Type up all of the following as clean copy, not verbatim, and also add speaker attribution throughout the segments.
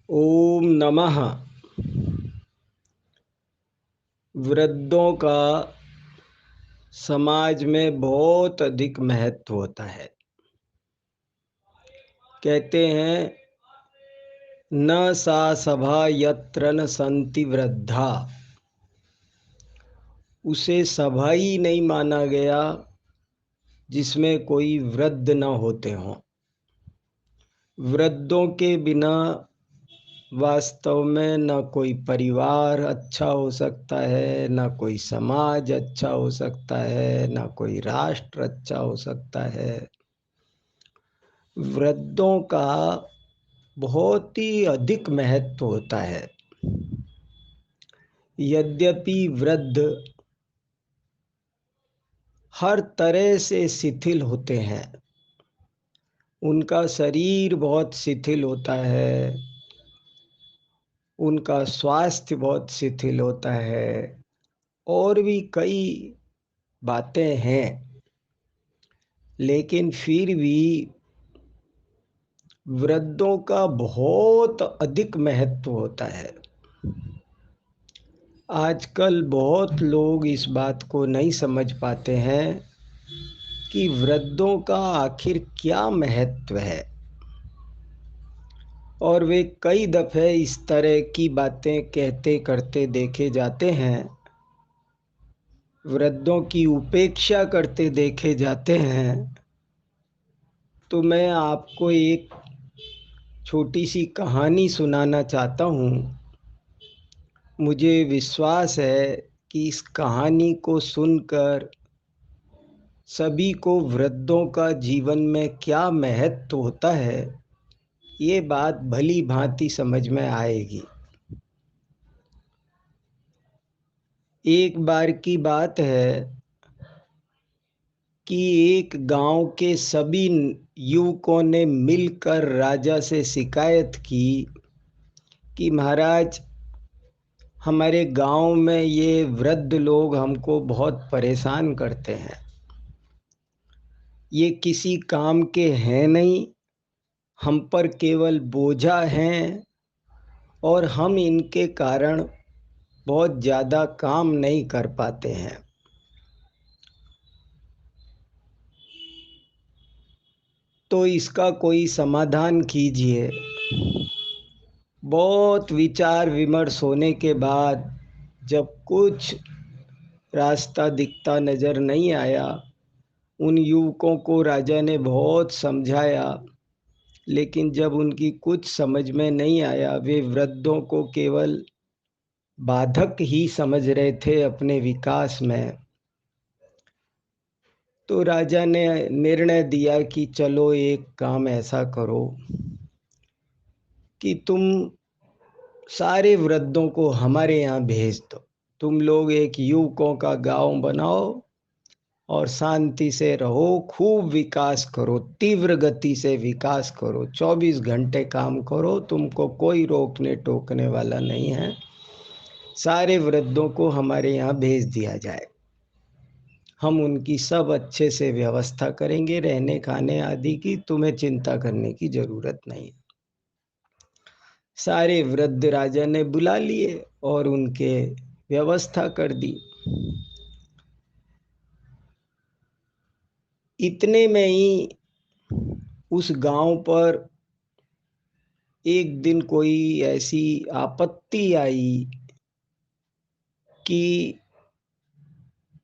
Speaker 1: ओम नमः। वृद्धों का समाज में बहुत अधिक महत्व होता है। कहते हैं न सा सभा यत्र न सन्ति वृद्धा। उसे सभा ही नहीं माना गया जिसमें कोई वृद्ध न होते हों। वृद्धों के बिना वास्तव में न कोई परिवार अच्छा हो सकता है, न कोई समाज अच्छा हो सकता है, न कोई राष्ट्र अच्छा हो सकता है। वृद्धों का बहुत ही अधिक महत्व होता है। यद्यपि वृद्ध हर तरह से शिथिल होते हैं, उनका शरीर बहुत शिथिल होता है, उनका स्वास्थ्य बहुत शिथिल होता है, और भी कई बातें हैं, लेकिन फिर भी वृद्धों का बहुत अधिक महत्व होता है। आजकल बहुत लोग इस बात को नहीं समझ पाते हैं कि वृद्धों का आखिर क्या महत्व है, और वे कई दफे इस तरह की बातें कहते करते देखे जाते हैं, वृद्धों की उपेक्षा करते देखे जाते हैं। तो मैं आपको एक छोटी सी कहानी सुनाना चाहता हूँ। मुझे विश्वास है कि इस कहानी को सुनकर सभी को वृद्धों का जीवन में क्या महत्व होता है, ये बात भली भांति समझ में आएगी। एक बार की बात है कि एक गांव के सभी युवकों ने मिलकर राजा से शिकायत की कि महाराज, हमारे गांव में ये वृद्ध लोग हमको बहुत परेशान करते हैं। ये किसी काम के हैं नहीं, हम पर केवल बोझा हैं, और हम इनके कारण बहुत ज़्यादा काम नहीं कर पाते हैं। तो इसका कोई समाधान कीजिए। बहुत विचार विमर्श होने के बाद जब कुछ रास्ता दिखता नज़र नहीं आया, उन युवकों को राजा ने बहुत समझाया, लेकिन जब उनकी कुछ समझ में नहीं आया, वे वृद्धों को केवल बाधक ही समझ रहे थे अपने विकास में, तो राजा ने निर्णय दिया कि चलो एक काम ऐसा करो कि तुम सारे वृद्धों को हमारे यहाँ भेज दो। तुम लोग एक युवकों का गांव बनाओ और शांति से रहो, खूब विकास करो, तीव्र गति से विकास करो, 24 घंटे काम करो, तुमको कोई रोकने टोकने वाला नहीं है। सारे वृद्धों को हमारे यहाँ भेज दिया जाए, हम उनकी सब अच्छे से व्यवस्था करेंगे, रहने खाने आदि की तुम्हें चिंता करने की जरूरत नहीं। सारे वृद्ध राजा ने बुला लिए और उनके व्यवस्था कर दी। इतने में ही उस गांव पर एक दिन कोई ऐसी आपत्ति आई कि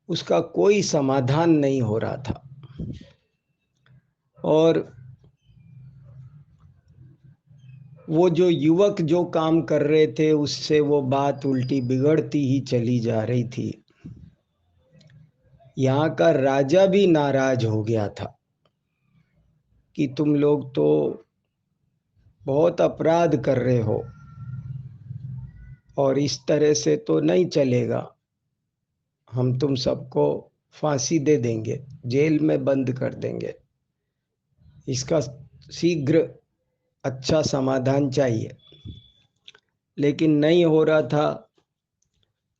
Speaker 1: उसका कोई समाधान नहीं हो रहा था, और वो जो युवक जो काम कर रहे थे उससे वो बात उल्टी बिगड़ती ही चली जा रही थी। यहाँ का राजा भी नाराज हो गया था कि तुम लोग तो बहुत अपराध कर रहे हो, और इस तरह से तो नहीं चलेगा। हम तुम सबको फांसी दे देंगे, जेल में बंद कर देंगे। इसका शीघ्र अच्छा समाधान चाहिए। लेकिन नहीं हो रहा था,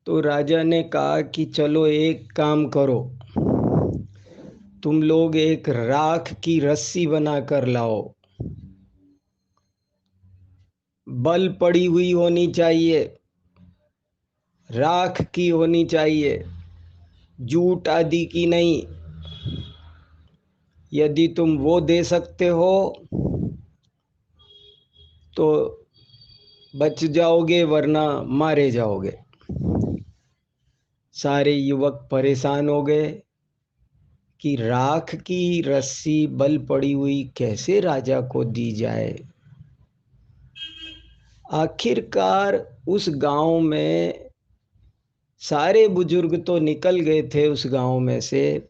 Speaker 1: तो राजा ने कहा कि चलो एक काम करो, तुम लोग एक राख की रस्सी बना कर लाओ, बल पड़ी हुई होनी चाहिए, राख की होनी चाहिए, जूट आदि की नहीं। यदि तुम वो दे सकते हो तो बच जाओगे, वरना मारे जाओगे। सारे युवक परेशान हो गए कि राख की रस्सी बल पड़ी हुई कैसे राजा को दी जाए। आखिरकार उस गांव में सारे बुजुर्ग तो निकल गए थे उस गांव में से,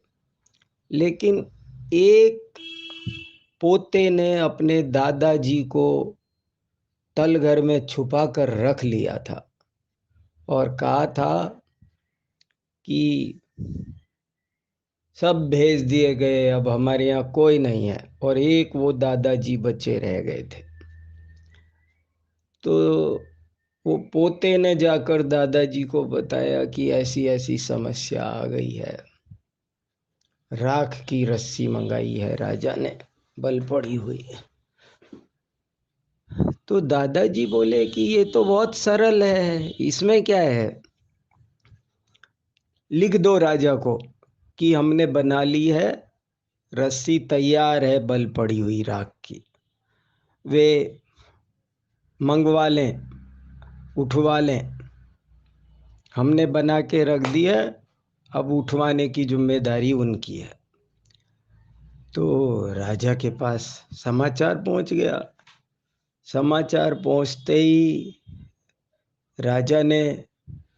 Speaker 1: लेकिन एक पोते ने अपने दादाजी को तलघर में छुपा कर रख लिया था और कहा था कि सब भेज दिए गए, अब हमारे यहाँ कोई नहीं है, और एक वो दादाजी बचे रह गए थे। तो वो पोते ने जाकर दादाजी को बताया कि ऐसी ऐसी समस्या आ गई है, राख की रस्सी मंगाई है राजा ने, बल पड़ी हुई है। तो दादाजी बोले कि ये तो बहुत सरल है, इसमें क्या है, लिख दो राजा को कि हमने बना ली है, रस्सी तैयार है बल पड़ी हुई राख की, वे मंगवा लें, उठवा लें, हमने बना के रख दिया, अब उठवाने की जिम्मेदारी उनकी है। तो राजा के पास समाचार पहुंच गया। समाचार पहुंचते ही राजा ने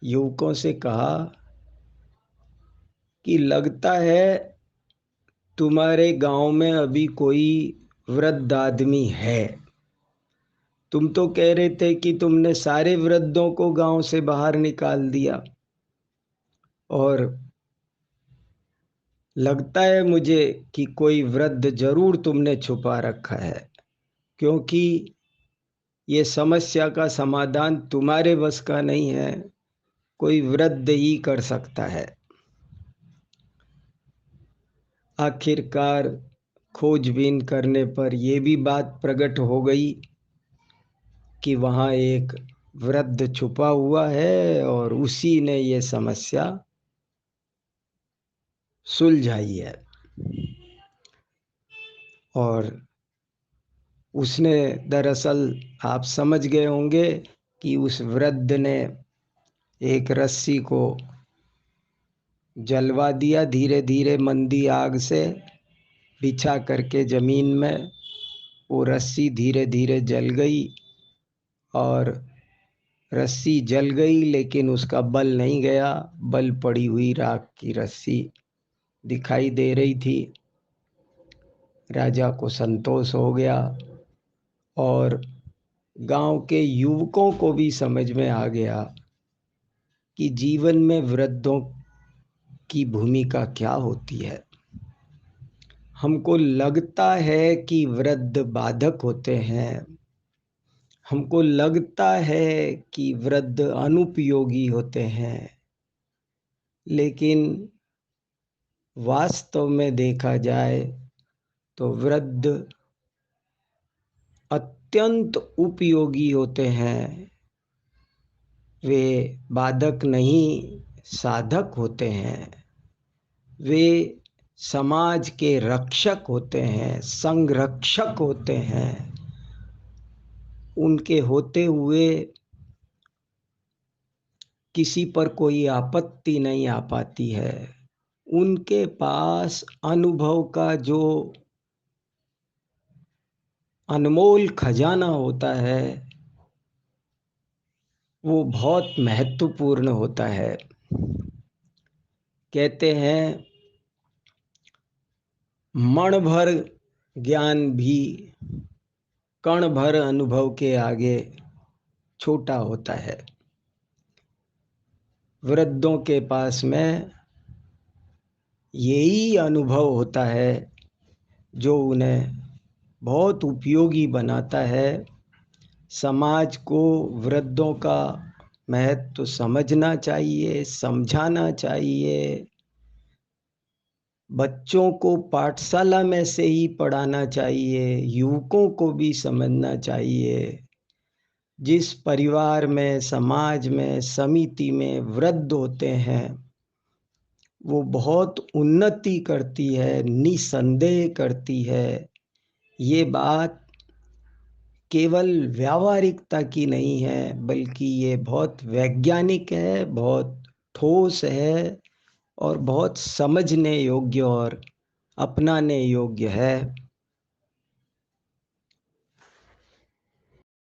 Speaker 1: युवकों से कहा कि लगता है तुम्हारे गांव में अभी कोई वृद्ध आदमी है। तुम तो कह रहे थे कि तुमने सारे वृद्धों को गांव से बाहर निकाल दिया, और लगता है मुझे कि कोई वृद्ध जरूर तुमने छुपा रखा है, क्योंकि ये समस्या का समाधान तुम्हारे बस का नहीं है, कोई वृद्ध ही कर सकता है। आखिरकार खोजबीन करने पर यह भी बात प्रकट हो गई कि वहाँ एक वृद्ध छुपा हुआ है और उसी ने ये समस्या सुलझाई है। और उसने दरअसल, आप समझ गए होंगे कि उस वृद्ध ने एक रस्सी को जलवा दिया, धीरे धीरे मंदी आग से बिछा करके जमीन में। वो रस्सी धीरे धीरे जल गई, और रस्सी जल गई लेकिन उसका बल नहीं गया, बल पड़ी हुई राख की रस्सी दिखाई दे रही थी। राजा को संतोष हो गया, और गांव के युवकों को भी समझ में आ गया कि जीवन में वृद्धों की भूमिका क्या होती है। हमको लगता है कि वृद्ध बाधक होते हैं, हमको लगता है कि वृद्ध अनुपयोगी होते हैं, लेकिन वास्तव में देखा जाए तो वृद्ध अत्यंत उपयोगी होते हैं। वे बाधक नहीं, साधक होते हैं। वे समाज के रक्षक होते हैं, संरक्षक होते हैं। उनके होते हुए किसी पर कोई आपत्ति नहीं आ पाती है। उनके पास अनुभव का जो अनमोल खजाना होता है, वो बहुत महत्वपूर्ण होता है। कहते हैं मण भर ज्ञान भी कण भर अनुभव के आगे छोटा होता है। वृद्धों के पास में यही अनुभव होता है जो उन्हें बहुत उपयोगी बनाता है। समाज को वृद्धों का महत्व समझना चाहिए, समझाना चाहिए। बच्चों को पाठशाला में से ही पढ़ाना चाहिए, युवकों को भी समझना चाहिए जिस परिवार में, समाज में, समिति में वृद्ध होते हैं, वो बहुत उन्नति करती है, निसंदेह करती है। ये बात केवल व्यावहारिकता की नहीं है, बल्कि ये बहुत वैज्ञानिक है, बहुत ठोस है और बहुत समझने योग्य और अपनाने योग्य है।